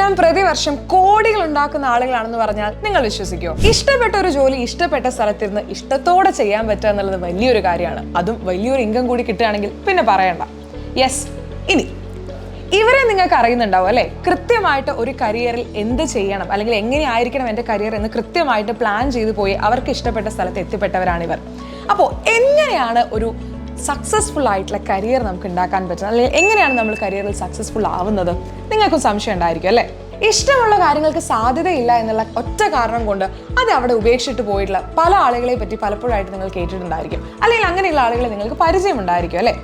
ഇവരെല്ലാം പ്രതിവർഷം കോടികൾ ഉണ്ടാക്കുന്ന ആളുകളാണെന്ന് പറഞ്ഞാൽ നിങ്ങൾ വിശ്വസിക്കുമോ? ഇഷ്ടപ്പെട്ട ഒരു ജോലി ഇഷ്ടപ്പെട്ട സ്ഥലത്തിരുന്ന് ഇഷ്ടത്തോടെ ചെയ്യാൻ പറ്റുക എന്നുള്ളത് വലിയൊരു കാര്യമാണ്. അതും വലിയൊരു ഇൻകം കൂടി കിട്ടുകയാണെങ്കിൽ പിന്നെ പറയണ്ട. യെസ്, ഇനി ഇവരെ നിങ്ങൾക്ക് അറിയുന്നുണ്ടാവും അല്ലേ? കൃത്യമായിട്ട് ഒരു കരിയറിൽ എന്ത് ചെയ്യണം അല്ലെങ്കിൽ എങ്ങനെയായിരിക്കണം എൻ്റെ കരിയർ എന്ന് കൃത്യമായിട്ട് പ്ലാൻ ചെയ്തു പോയി അവർക്ക് ഇഷ്ടപ്പെട്ട സ്ഥലത്ത് എത്തിപ്പെട്ടവരാണിവർ. അപ്പോൾ എങ്ങനെയാണ് ഒരു സക്സസ്ഫുൾ ആയിട്ടുള്ള കരിയർ നമുക്ക് ഉണ്ടാക്കാൻ പറ്റുന്നത്, അല്ലെങ്കിൽ എങ്ങനെയാണ് നമ്മൾ കരിയറിൽ സക്സസ്ഫുൾ ആവുന്നത്? നിങ്ങൾക്കും സംശയം ഉണ്ടായിരിക്കും അല്ലേ? ഇഷ്ടമുള്ള കാര്യങ്ങൾക്ക് സാധ്യതയില്ല എന്നുള്ള ഒറ്റ കാരണം കൊണ്ട് അത് അവിടെ ഉപേക്ഷിച്ചിട്ട് പോയിട്ടുള്ള പല ആളുകളെ പറ്റി പലപ്പോഴായിട്ട് നിങ്ങൾ കേട്ടിട്ടുണ്ടായിരിക്കും, അല്ലെങ്കിൽ അങ്ങനെയുള്ള ആളുകളെ നിങ്ങൾക്ക് പരിചയമുണ്ടായിരിക്കും അല്ലേ?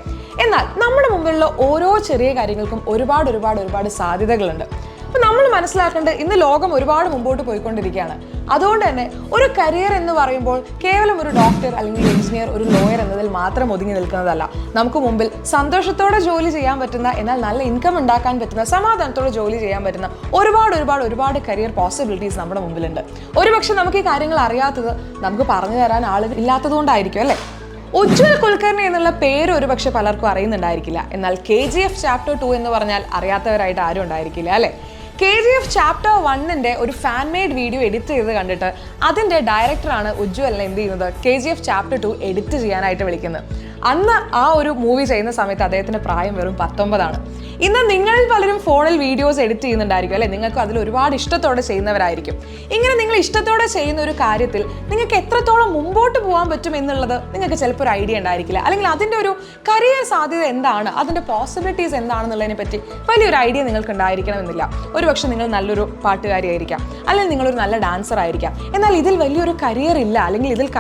എന്നാൽ നമ്മുടെ മുമ്പിലുള്ള ഓരോ ചെറിയ കാര്യങ്ങൾക്കും ഒരുപാട് സാധ്യതകളുണ്ട്. അപ്പം നമ്മൾ മനസ്സിലാക്കേണ്ടത് ഇന്ന് ലോകം ഒരുപാട് മുമ്പോട്ട് പോയിക്കൊണ്ടിരിക്കുകയാണ്. അതുകൊണ്ട് തന്നെ ഒരു കരിയർ എന്ന് പറയുമ്പോൾ കേവലം ഒരു ഡോക്ടർ അല്ലെങ്കിൽ എഞ്ചിനീയർ, ഒരു ലോയർ എന്നതിൽ മാത്രം ഒതുങ്ങി നിൽക്കുന്നതല്ല. നമുക്ക് മുമ്പിൽ സന്തോഷത്തോടെ ജോലി ചെയ്യാൻ പറ്റുന്ന, എന്നാൽ നല്ല ഇൻകം ഉണ്ടാക്കാൻ പറ്റുന്ന, സമാധാനത്തോടെ ജോലി ചെയ്യാൻ പറ്റുന്ന ഒരുപാട് കരിയർ പോസിബിലിറ്റീസ് നമ്മുടെ മുമ്പിലുണ്ട്. ഒരുപക്ഷെ നമുക്ക് ഈ കാര്യങ്ങൾ അറിയാത്തത് നമുക്ക് പറഞ്ഞു തരാൻ ആളുകൾ ഇല്ലാത്തതുകൊണ്ടായിരിക്കും അല്ലേ? ഉജ്ജ്വൽ കുൽക്കർണി എന്നുള്ള പേര് ഒരുപക്ഷെ പലർക്കും അറിയുന്നുണ്ടായിരിക്കില്ല. എന്നാൽ KGF Chapter 2 എന്ന് പറഞ്ഞാൽ അറിയാത്തവരായിട്ട് ആരും ഉണ്ടായിരിക്കില്ല അല്ലേ? KGF Chapter 1 ഒരു ഫാൻ മെയ്ഡ് വീഡിയോ എഡിറ്റ് ചെയ്ത് കണ്ടിട്ട് അതിൻ്റെ ഡയറക്ടറാണ് ഉജ്ജ്വലിനെ എന്ത് ചെയ്യുന്നത്, KGF Chapter 2 എഡിറ്റ് ചെയ്യാനായിട്ട് വിളിക്കുന്നത്. അന്ന് ആ ഒരു മൂവി ചെയ്യുന്ന സമയത്ത് അദ്ദേഹത്തിൻ്റെ പ്രായം വെറും 19. ഇന്ന് നിങ്ങളിൽ പലരും ഫോണിൽ വീഡിയോസ് എഡിറ്റ് ചെയ്യുന്നുണ്ടായിരിക്കും അല്ലേ? നിങ്ങൾക്ക് അതിൽ ഒരുപാട് ഇഷ്ടത്തോടെ ചെയ്യുന്നവരായിരിക്കും. ഇങ്ങനെ നിങ്ങൾ ഇഷ്ടത്തോടെ ചെയ്യുന്ന ഒരു കാര്യത്തിൽ നിങ്ങൾക്ക് എത്രത്തോളം മുമ്പോട്ട് പോകാൻ പറ്റും എന്നുള്ളത് നിങ്ങൾക്ക് ചിലപ്പോൾ ഒരു ഐഡിയ ഉണ്ടായിരിക്കില്ല, അല്ലെങ്കിൽ അതിൻ്റെ ഒരു കരിയർ സാധ്യത എന്താണ്, അതിൻ്റെ പോസിബിലിറ്റീസ് എന്താണെന്നുള്ളതിനെ പറ്റി വലിയൊരു ഐഡിയ നിങ്ങൾക്ക് ഉണ്ടായിരിക്കണമെന്നില്ല. ഒരുപക്ഷെ നിങ്ങൾ നല്ലൊരു പാട്ടുകാരിയായിരിക്കാം, അല്ലെങ്കിൽ നിങ്ങളൊരു നല്ല ഡാൻസർ ആയിരിക്കാം. എന്നാൽ ഇതിൽ വലിയൊരു കരിയർ ഇല്ല, അല്ലെങ്കിൽ ഇതിൽ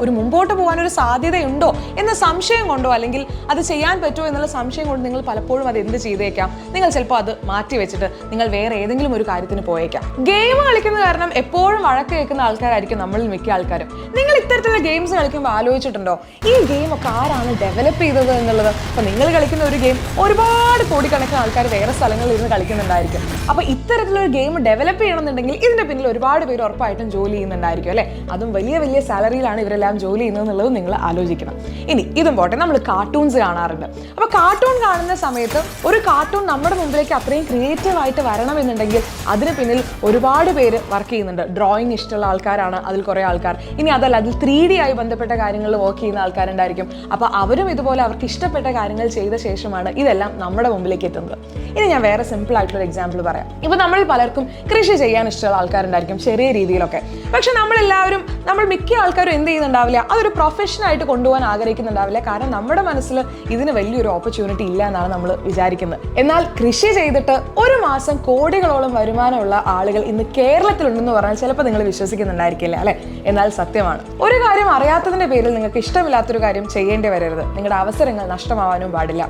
ഒരു മുമ്പോട്ട് പോകാനൊരു സാധ്യതയുണ്ടോ എന്ന സംശയം കൊണ്ടോ, അല്ലെങ്കിൽ അത് ചെയ്യാൻ പറ്റുമോ എന്നുള്ള സംശയം കൊണ്ട് നിങ്ങൾ പലപ്പോഴും അത് എന്ത് ചെയ്തേക്കാം, നിങ്ങൾ ചിലപ്പോൾ അത് മാറ്റി വെച്ചിട്ട് നിങ്ങൾ വേറെ ഏതെങ്കിലും ഒരു കാര്യത്തിന് പോയേക്കാം. ഗെയിം കളിക്കുന്ന കാരണം എപ്പോഴും വഴക്ക് കേൾക്കുന്ന ആൾക്കാരായിരിക്കും നമ്മളിൽ മിക്ക ആൾക്കാരും. നിങ്ങൾ ഇത്തരത്തിലുള്ള ഗെയിംസ് കളിക്കുമ്പോൾ ആലോചിച്ചിട്ടുണ്ടോ ഈ ഗെയിം ഒക്കെ ആരാണ് ഡെവലപ്പ് ചെയ്തത് എന്നുള്ളത്? അപ്പോൾ നിങ്ങൾ കളിക്കുന്ന ഒരു ഗെയിം ഒരുപാട് കോടിക്കണക്കിന് ആൾക്കാർ വേറെ സ്ഥലങ്ങളിൽ ഇരുന്ന് കളിക്കുന്നുണ്ടായിരിക്കും. അപ്പോൾ ഇത്തരത്തിലൊരു ഗെയിം ഡെവലപ്പ് ചെയ്യണമെന്നുണ്ടെങ്കിൽ ഇതിൻ്റെ പിന്നിൽ ഒരുപാട് പേര് ഉറപ്പായിട്ടും ജോലി ചെയ്യുന്നുണ്ടായിരിക്കും അല്ലേ? അതും വലിയ സാലറിയിലാണ് ഇവരെല്ലാം ജോലി ചെയ്യുന്നത് എന്നുള്ളത് നിങ്ങൾ ആലോചിക്കണം. ഇനി ഇതും പോട്ടെ, നമ്മൾ കാർട്ടൂൺസ് കാണാറുണ്ട്. അപ്പോൾ കാർട്ടൂൺ കാണുന്ന സമയത്ത് ഒരു കാർട്ടൂൺ നമ്മുടെ മുമ്പിലേക്ക് അത്രയും ക്രിയേറ്റീവായിട്ട് വരണമെന്നുണ്ടെങ്കിൽ അതിന് പിന്നിൽ ഒരുപാട് പേര് വർക്ക് ചെയ്യുന്നുണ്ട്. ഡ്രോയിങ് ഇഷ്ടമുള്ള ആൾക്കാരാണ് അതിൽ കുറേ ആൾക്കാർ. ഇനി അതല്ല, അതിൽ 3D ആയി ബന്ധപ്പെട്ട കാര്യങ്ങളിൽ വർക്ക് ചെയ്യുന്ന ആൾക്കാരുണ്ടായിരിക്കും. അപ്പോൾ അവരും ഇതുപോലെ അവർക്ക് ഇഷ്ടപ്പെട്ട കാര്യങ്ങൾ ചെയ്ത ശേഷമാണ് ഇതെല്ലാം നമ്മുടെ മുമ്പിലേക്ക് എത്തുന്നത്. ഇനി ഞാൻ വേറെ സിമ്പിൾ ആയിട്ടുള്ള എക്സാമ്പിൾ പറയാം. ഇപ്പോൾ നമ്മൾ പലർക്കും കൃഷി ചെയ്യാൻ ഇഷ്ടമുള്ള ആൾക്കാരുണ്ടായിരിക്കും ചെറിയ രീതിയിലൊക്കെ. പക്ഷെ നമ്മൾ മിക്ക ആൾക്കാരും എന്ത് ചെയ്യുന്നുണ്ടാവില്ല, അതൊരു പ്രൊഫഷനായിട്ട് കൊണ്ടുപോകാൻ ആഗ്രഹിക്കുന്നുണ്ടാവില്ല. കാരണം നമ്മുടെ മനസ്സിൽ ഇതിന് വലിയൊരു ഓപ്പർച്യൂണിറ്റി ഇല്ല എന്നാണ് നമ്മൾ വിചാരിക്കുന്നത്. എന്നാൽ കൃഷി ചെയ്തിട്ട് ഒരു മാസം കോടികളോളം വരുമാനമുള്ള ആളുകൾ ഇന്ന് കേരളത്തിലുണ്ടെന്ന് പറഞ്ഞാൽ ചിലപ്പോൾ നിങ്ങൾ വിശ്വസിക്കുന്നുണ്ടായിരിക്കില്ല അല്ലെ? എന്നാൽ സത്യമാണ്. ഒരു കാര്യം അറിയാത്തതിന്റെ പേരിൽ നിങ്ങൾക്ക് ഇഷ്ടമില്ലാത്തൊരു കാര്യം ചെയ്യേണ്ടി വരരുത്. നിങ്ങളുടെ അവസരങ്ങൾ നഷ്ടമാവാനും പാടില്ല.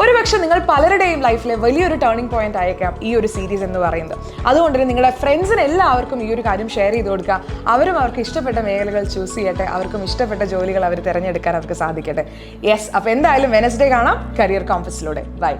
ഒരുപക്ഷെ നിങ്ങൾ പലരുടെയും ലൈഫിലെ വലിയൊരു ടേണിംഗ് പോയിന്റ് ആയേക്കാം ഈ ഒരു സീരീസ് എന്ന് പറയുന്നത്. അതുകൊണ്ട് തന്നെ നിങ്ങളുടെ ഫ്രണ്ട്സിന് എല്ലാവർക്കും ഈ ഒരു കാര്യം ഷെയർ ചെയ്ത് കൊടുക്കുക. അവരും അവർക്ക് ഇഷ്ടപ്പെട്ട മേഖലകൾ ചൂസ് ചെയ്യട്ടെ, അവർക്കും ഇഷ്ടപ്പെട്ട ജോലികൾ അവർ തിരഞ്ഞെടുക്കാൻ അവർക്ക് സാധിക്കട്ടെ. യെസ്, അപ്പോൾ എന്തായാലും വെനസ്ഡേ കാണാം കരിയർ കോമ്പസിലൂടെ. ബൈ.